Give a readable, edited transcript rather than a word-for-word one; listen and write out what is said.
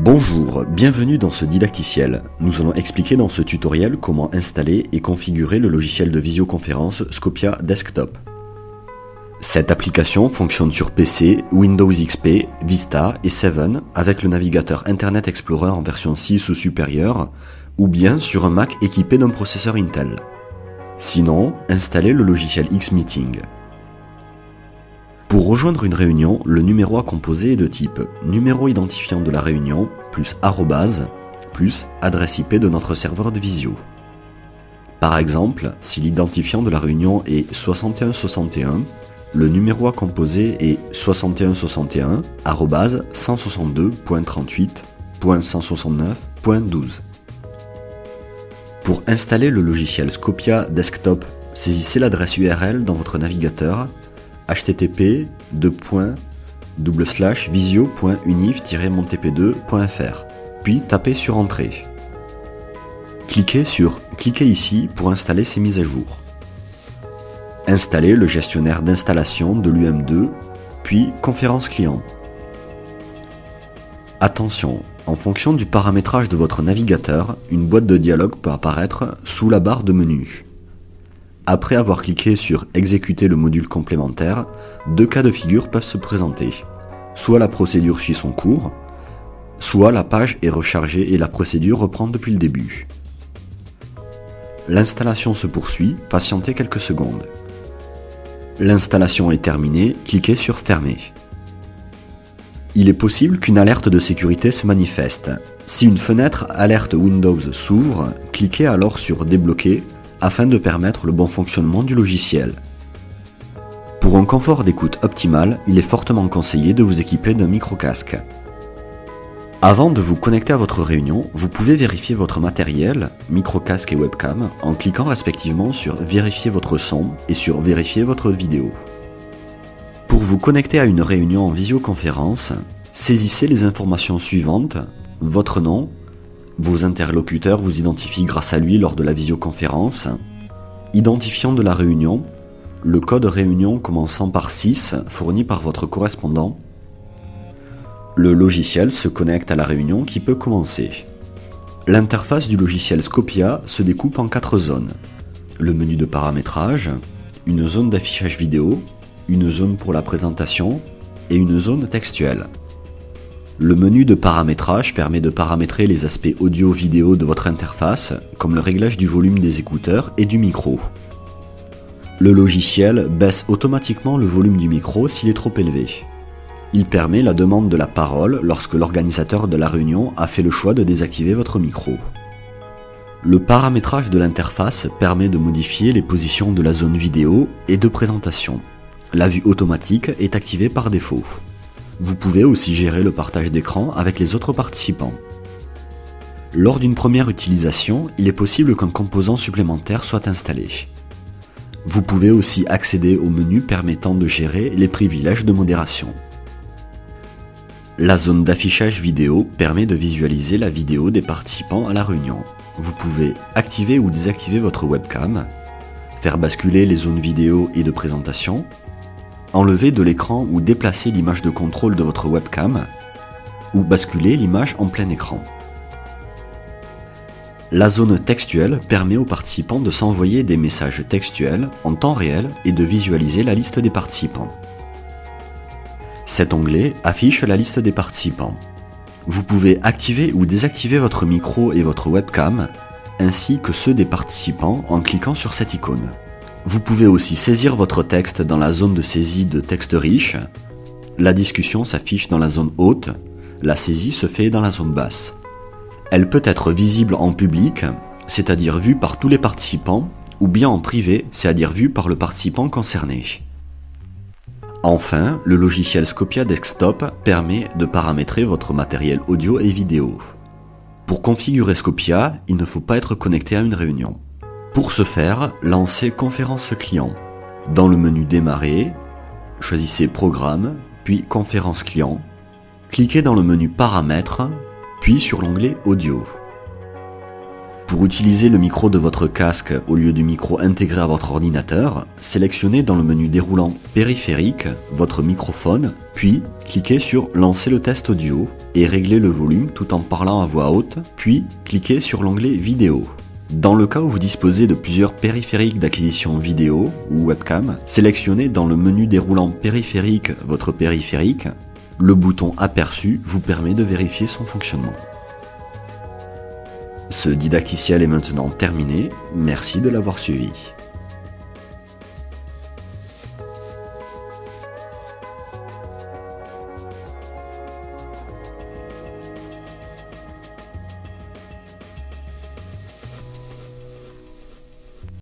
Bonjour, bienvenue dans ce didacticiel. Nous allons expliquer dans ce tutoriel comment installer et configurer le logiciel de visioconférence Scopia Desktop. Cette application fonctionne sur PC, Windows XP, Vista et 7 avec le navigateur Internet Explorer en version 6 ou supérieure, ou bien sur un Mac équipé d'un processeur Intel. Sinon, installez le logiciel X-Meeting. Pour rejoindre une réunion, le numéro à composer est de type numéro identifiant de la réunion plus arrobase plus adresse IP de notre serveur de visio. Par exemple, si l'identifiant de la réunion est 6161, le numéro à composer est 6161 arrobase 162.38.169.12. Pour installer le logiciel Scopia Desktop, saisissez l'adresse URL dans votre navigateur http://visio.unif-montp2.fr, puis tapez sur Entrée. Cliquez ici pour installer ces mises à jour. Installez le gestionnaire d'installation de l'UM2, puis Conférence client. Attention, en fonction du paramétrage de votre navigateur, une boîte de dialogue peut apparaître sous la barre de menu. Après avoir cliqué sur Exécuter le module complémentaire, deux cas de figure peuvent se présenter. Soit la procédure suit son cours, soit la page est rechargée et la procédure reprend depuis le début. L'installation se poursuit, patientez quelques secondes. L'installation est terminée, cliquez sur Fermer. Il est possible qu'une alerte de sécurité se manifeste. Si une fenêtre Alerte Windows s'ouvre, cliquez alors sur Débloquer afin de permettre le bon fonctionnement du logiciel. Pour un confort d'écoute optimal, il est fortement conseillé de vous équiper d'un micro-casque. Avant de vous connecter à votre réunion, vous pouvez vérifier votre matériel, micro-casque et webcam, en cliquant respectivement sur Vérifier votre son et sur Vérifier votre vidéo. Pour vous connecter à une réunion en visioconférence, saisissez les informations suivantes: votre nom. Vos interlocuteurs vous identifient grâce à lui lors de la visioconférence. Identifiant de la réunion, le code réunion commençant par 6 fourni par votre correspondant. Le logiciel se connecte à la réunion qui peut commencer. L'interface du logiciel Scopia se découpe en 4 zones. Le menu de paramétrage, une zone d'affichage vidéo, une zone pour la présentation et une zone textuelle. Le menu de paramétrage permet de paramétrer les aspects audio-vidéo de votre interface, comme le réglage du volume des écouteurs et du micro. Le logiciel baisse automatiquement le volume du micro s'il est trop élevé. Il permet la demande de la parole lorsque l'organisateur de la réunion a fait le choix de désactiver votre micro. Le paramétrage de l'interface permet de modifier les positions de la zone vidéo et de présentation. La vue automatique est activée par défaut. Vous pouvez aussi gérer le partage d'écran avec les autres participants. Lors d'une première utilisation, il est possible qu'un composant supplémentaire soit installé. Vous pouvez aussi accéder au menu permettant de gérer les privilèges de modération. La zone d'affichage vidéo permet de visualiser la vidéo des participants à la réunion. Vous pouvez activer ou désactiver votre webcam, faire basculer les zones vidéo et de présentation, enlever de l'écran ou déplacer l'image de contrôle de votre webcam, ou basculer l'image en plein écran. La zone textuelle permet aux participants de s'envoyer des messages textuels en temps réel et de visualiser la liste des participants. Cet onglet affiche la liste des participants. Vous pouvez activer ou désactiver votre micro et votre webcam, ainsi que ceux des participants en cliquant sur cette icône. Vous pouvez aussi saisir votre texte dans la zone de saisie de texte riche. La discussion s'affiche dans la zone haute, la saisie se fait dans la zone basse. Elle peut être visible en public, c'est-à-dire vue par tous les participants, ou bien en privé, c'est-à-dire vue par le participant concerné. Enfin, le logiciel Scopia Desktop permet de paramétrer votre matériel audio et vidéo. Pour configurer Scopia, il ne faut pas être connecté à une réunion. Pour ce faire, lancez Conférence client. Dans le menu Démarrer, choisissez Programme, puis Conférence client. Cliquez dans le menu Paramètres, puis sur l'onglet Audio. Pour utiliser le micro de votre casque au lieu du micro intégré à votre ordinateur, sélectionnez dans le menu déroulant périphérique votre microphone, puis cliquez sur Lancer le test audio et réglez le volume tout en parlant à voix haute, puis cliquez sur l'onglet Vidéo. Dans le cas où vous disposez de plusieurs périphériques d'acquisition vidéo ou webcam, sélectionnez dans le menu déroulant périphérique votre périphérique. Le bouton Aperçu vous permet de vérifier son fonctionnement. Ce didacticiel est maintenant terminé, merci de l'avoir suivi.